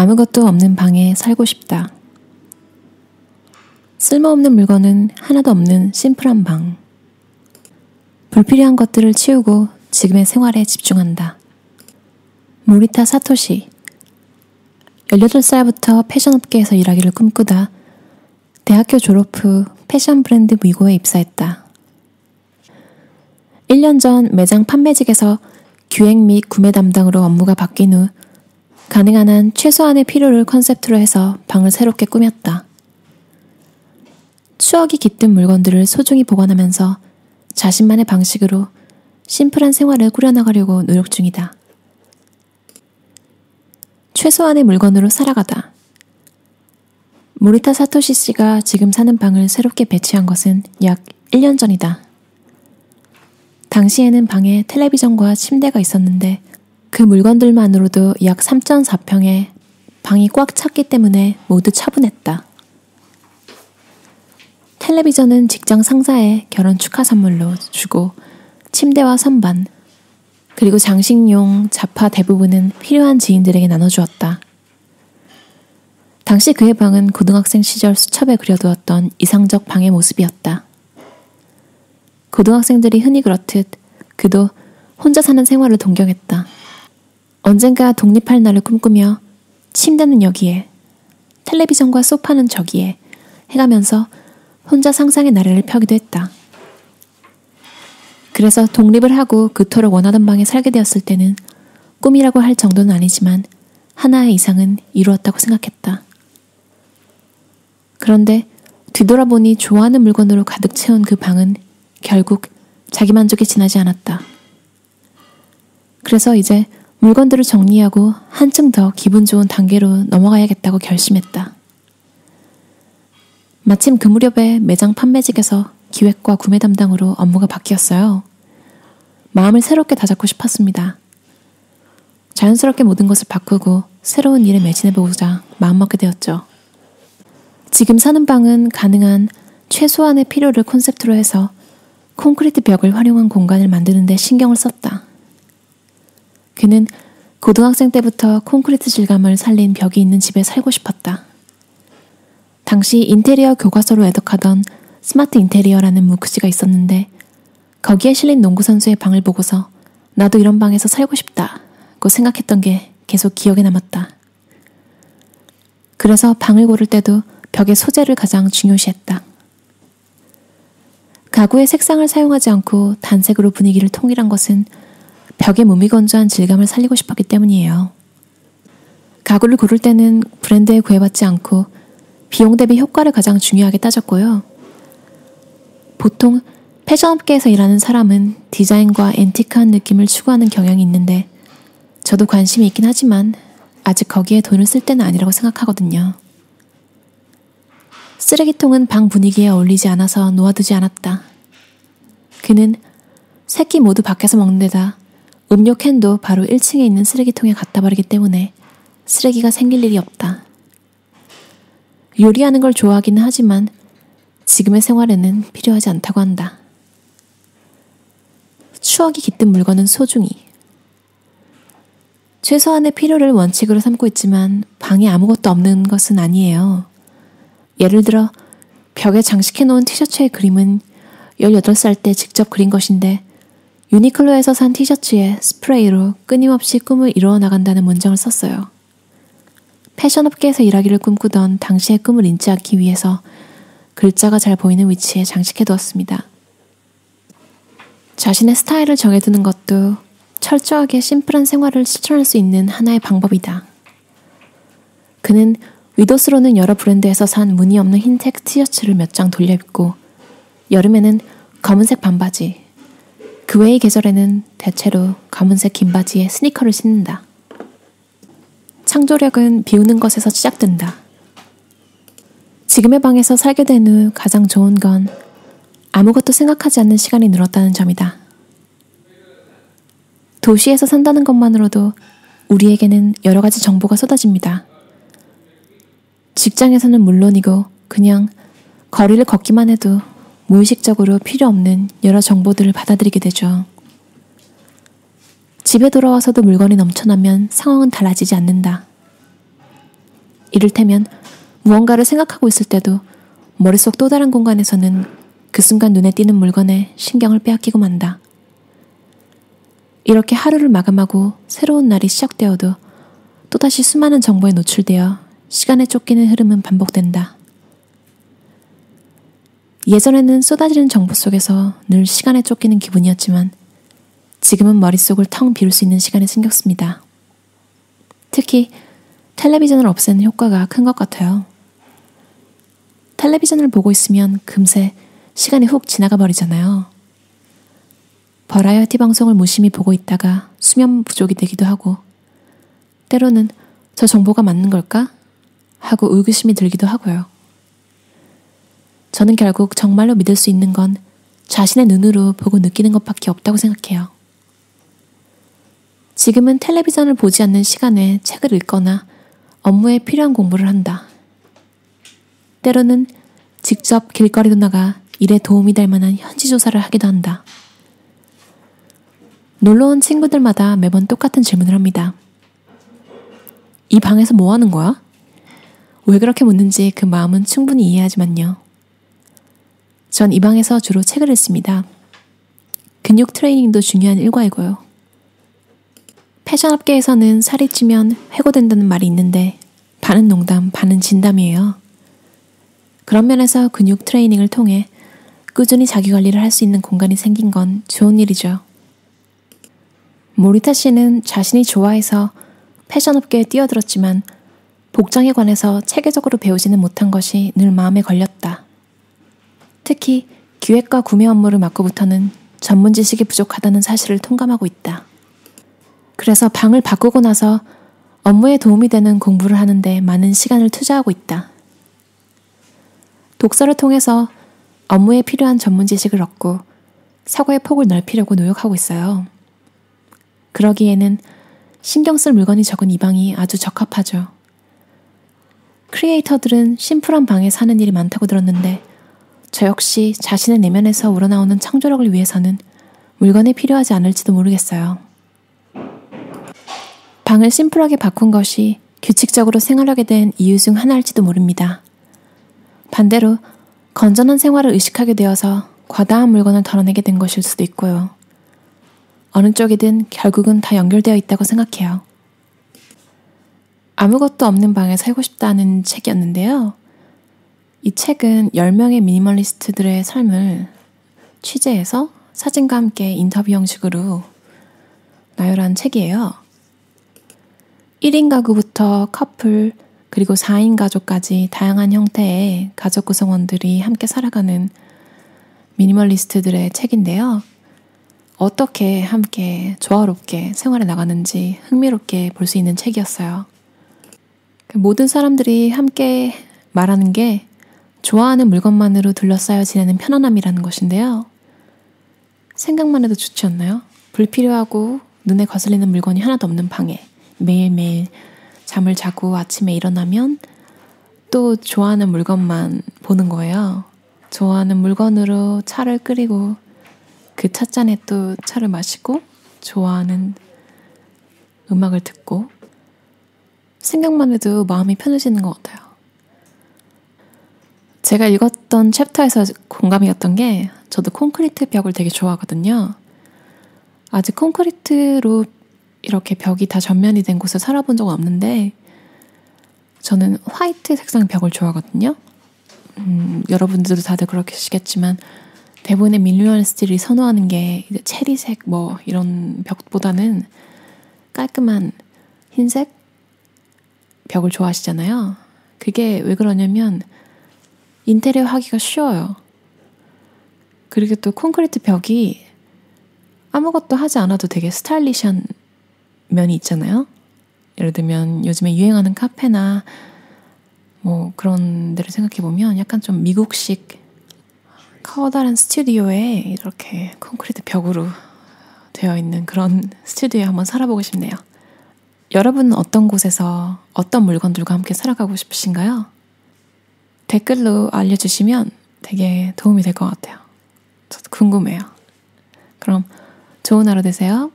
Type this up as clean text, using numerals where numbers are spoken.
아무것도 없는 방에 살고 싶다. 쓸모없는 물건은 하나도 없는 심플한 방. 불필요한 것들을 치우고 지금의 생활에 집중한다. 모리타 사토시. 18살부터 패션업계에서 일하기를 꿈꾸다 대학교 졸업 후 패션 브랜드 위고에 입사했다. 1년 전 매장 판매직에서 기획 및 구매 담당으로 업무가 바뀐 후 가능한 한 최소한의 필요를 컨셉트로 해서 방을 새롭게 꾸몄다. 추억이 깃든 물건들을 소중히 보관하면서 자신만의 방식으로 심플한 생활을 꾸려나가려고 노력 중이다. 최소한의 물건으로 살아가다. 모리타 사토시 씨가 지금 사는 방을 새롭게 배치한 것은 약 1년 전이다. 당시에는 방에 텔레비전과 침대가 있었는데 그 물건들만으로도 약 3.4평에 방이 꽉 찼기 때문에 모두 처분했다. 텔레비전은 직장 상사의 결혼 축하 선물로 주고 침대와 선반, 그리고 장식용 자파 대부분은 필요한 지인들에게 나눠주었다. 당시 그의 방은 고등학생 시절 수첩에 그려두었던 이상적 방의 모습이었다. 고등학생들이 흔히 그렇듯 그도 혼자 사는 생활을 동경했다. 언젠가 독립할 날을 꿈꾸며 침대는 여기에, 텔레비전과 소파는 저기에 해가면서 혼자 상상의 나래를 펴기도 했다. 그래서 독립을 하고 그토록 원하던 방에 살게 되었을 때는 꿈이라고 할 정도는 아니지만 하나의 이상은 이루었다고 생각했다. 그런데 뒤돌아보니 좋아하는 물건으로 가득 채운 그 방은 결국 자기 만족에 지나지 않았다. 그래서 이제 물건들을 정리하고 한층 더 기분 좋은 단계로 넘어가야겠다고 결심했다. 마침 그 무렵에 매장 판매직에서 기획과 구매 담당으로 업무가 바뀌었어요. 마음을 새롭게 다잡고 싶었습니다. 자연스럽게 모든 것을 바꾸고 새로운 일에 매진해보고자 마음먹게 되었죠. 지금 사는 방은 가능한 최소한의 필요를 콘셉트로 해서 콘크리트 벽을 활용한 공간을 만드는 데 신경을 썼다. 그는 고등학생 때부터 콘크리트 질감을 살린 벽이 있는 집에 살고 싶었다. 당시 인테리어 교과서로 애독하던 스마트 인테리어라는 무크지가 있었는데 거기에 실린 농구선수의 방을 보고서 나도 이런 방에서 살고 싶다고 생각했던 게 계속 기억에 남았다. 그래서 방을 고를 때도 벽의 소재를 가장 중요시했다. 가구의 색상을 사용하지 않고 단색으로 분위기를 통일한 것은 벽의 무미건조한 질감을 살리고 싶었기 때문이에요. 가구를 고를 때는 브랜드에 구애받지 않고 비용 대비 효과를 가장 중요하게 따졌고요. 보통 패션업계에서 일하는 사람은 디자인과 앤티크한 느낌을 추구하는 경향이 있는데 저도 관심이 있긴 하지만 아직 거기에 돈을 쓸 때는 아니라고 생각하거든요. 쓰레기통은 방 분위기에 어울리지 않아서 놓아두지 않았다. 그는 세 끼 모두 밖에서 먹는 데다 음료 캔도 바로 1층에 있는 쓰레기통에 갖다 버리기 때문에 쓰레기가 생길 일이 없다. 요리하는 걸 좋아하기는 하지만 지금의 생활에는 필요하지 않다고 한다. 추억이 깃든 물건은 소중히. 최소한의 필요를 원칙으로 삼고 있지만 방에 아무것도 없는 것은 아니에요. 예를 들어 벽에 장식해놓은 티셔츠의 그림은 18살 때 직접 그린 것인데 유니클로에서 산 티셔츠에 스프레이로 끊임없이 꿈을 이루어 나간다는 문장을 썼어요. 패션업계에서 일하기를 꿈꾸던 당시의 꿈을 인지하기 위해서 글자가 잘 보이는 위치에 장식해두었습니다. 자신의 스타일을 정해두는 것도 철저하게 심플한 생활을 실천할 수 있는 하나의 방법이다. 그는 위도스로는 여러 브랜드에서 산 무늬 없는 흰색 티셔츠를 몇 장 돌려 입고 여름에는 검은색 반바지, 그 외의 계절에는 대체로 검은색 긴 바지에 스니커를 신는다. 창조력은 비우는 것에서 시작된다. 지금의 방에서 살게 된 후 가장 좋은 건 아무것도 생각하지 않는 시간이 늘었다는 점이다. 도시에서 산다는 것만으로도 우리에게는 여러 가지 정보가 쏟아집니다. 직장에서는 물론이고 그냥 거리를 걷기만 해도 무의식적으로 필요 없는 여러 정보들을 받아들이게 되죠. 집에 돌아와서도 물건이 넘쳐나면 상황은 달라지지 않는다. 이를테면 무언가를 생각하고 있을 때도 머릿속 또 다른 공간에서는 그 순간 눈에 띄는 물건에 신경을 빼앗기고 만다. 이렇게 하루를 마감하고 새로운 날이 시작되어도 또다시 수많은 정보에 노출되어 시간에 쫓기는 흐름은 반복된다. 예전에는 쏟아지는 정보 속에서 늘 시간에 쫓기는 기분이었지만 지금은 머릿속을 텅 비울 수 있는 시간이 생겼습니다. 특히 텔레비전을 없애는 효과가 큰 것 같아요. 텔레비전을 보고 있으면 금세 시간이 훅 지나가 버리잖아요. 버라이어티 방송을 무심히 보고 있다가 수면 부족이 되기도 하고 때로는 저 정보가 맞는 걸까? 하고 의구심이 들기도 하고요. 저는 결국 정말로 믿을 수 있는 건 자신의 눈으로 보고 느끼는 것밖에 없다고 생각해요. 지금은 텔레비전을 보지 않는 시간에 책을 읽거나 업무에 필요한 공부를 한다. 때로는 직접 길거리로 나가 일에 도움이 될 만한 현지 조사를 하기도 한다. 놀러온 친구들마다 매번 똑같은 질문을 합니다. 이 방에서 뭐 하는 거야? 왜 그렇게 묻는지 그 마음은 충분히 이해하지만요. 전 이 방에서 주로 책을 읽습니다. 근육 트레이닝도 중요한 일과이고요. 패션업계에서는 살이 찌면 해고된다는 말이 있는데 반은 농담, 반은 진담이에요. 그런 면에서 근육 트레이닝을 통해 꾸준히 자기관리를 할 수 있는 공간이 생긴 건 좋은 일이죠. 모리타 씨는 자신이 좋아해서 패션업계에 뛰어들었지만 복장에 관해서 체계적으로 배우지는 못한 것이 늘 마음에 걸렸다. 특히 기획과 구매 업무를 맡고부터는 전문 지식이 부족하다는 사실을 통감하고 있다. 그래서 방을 바꾸고 나서 업무에 도움이 되는 공부를 하는데 많은 시간을 투자하고 있다. 독서를 통해서 업무에 필요한 전문 지식을 얻고 사고의 폭을 넓히려고 노력하고 있어요. 그러기에는 신경 쓸 물건이 적은 이 방이 아주 적합하죠. 크리에이터들은 심플한 방에 사는 일이 많다고 들었는데 저 역시 자신의 내면에서 우러나오는 창조력을 위해서는 물건이 필요하지 않을지도 모르겠어요. 방을 심플하게 바꾼 것이 규칙적으로 생활하게 된 이유 중 하나일지도 모릅니다. 반대로 건전한 생활을 의식하게 되어서 과다한 물건을 덜어내게 된 것일 수도 있고요. 어느 쪽이든 결국은 다 연결되어 있다고 생각해요. 아무것도 없는 방에 살고 싶다는 책이었는데요. 이 책은 10명의 미니멀리스트들의 삶을 취재해서 사진과 함께 인터뷰 형식으로 나열한 책이에요. 1인 가구부터 커플 그리고 4인 가족까지 다양한 형태의 가족 구성원들이 함께 살아가는 미니멀리스트들의 책인데요. 어떻게 함께 조화롭게 생활해 나가는지 흥미롭게 볼 수 있는 책이었어요. 모든 사람들이 함께 말하는 게 좋아하는 물건만으로 둘러싸여 지내는 편안함이라는 것인데요. 생각만 해도 좋지 않나요? 불필요하고 눈에 거슬리는 물건이 하나도 없는 방에 매일매일 잠을 자고 아침에 일어나면 또 좋아하는 물건만 보는 거예요. 좋아하는 물건으로 차를 끓이고 그 찻잔에 또 차를 마시고 좋아하는 음악을 듣고 생각만 해도 마음이 편해지는 것 같아요. 제가 읽었던 챕터에서 공감이 갔던 게 저도 콘크리트 벽을 되게 좋아하거든요. 아직 콘크리트로 이렇게 벽이 다 전면이 된 곳에 살아본 적은 없는데 저는 화이트 색상 벽을 좋아하거든요. 여러분들도 다들 그렇겠지만 대부분의 밀리언리스트들이 선호하는 게 이제 체리색 뭐 이런 벽보다는 깔끔한 흰색 벽을 좋아하시잖아요. 그게 왜 그러냐면 인테리어 하기가 쉬워요. 그리고 또 콘크리트 벽이 아무것도 하지 않아도 되게 스타일리시한 면이 있잖아요. 예를 들면 요즘에 유행하는 카페나 뭐 그런 데를 생각해보면 약간 좀 미국식 커다란 스튜디오에 이렇게 콘크리트 벽으로 되어 있는 그런 스튜디오에 한번 살아보고 싶네요. 여러분은 어떤 곳에서 어떤 물건들과 함께 살아가고 싶으신가요? 댓글로 알려주시면 되게 도움이 될 것 같아요. 저도 궁금해요. 그럼 좋은 하루 되세요.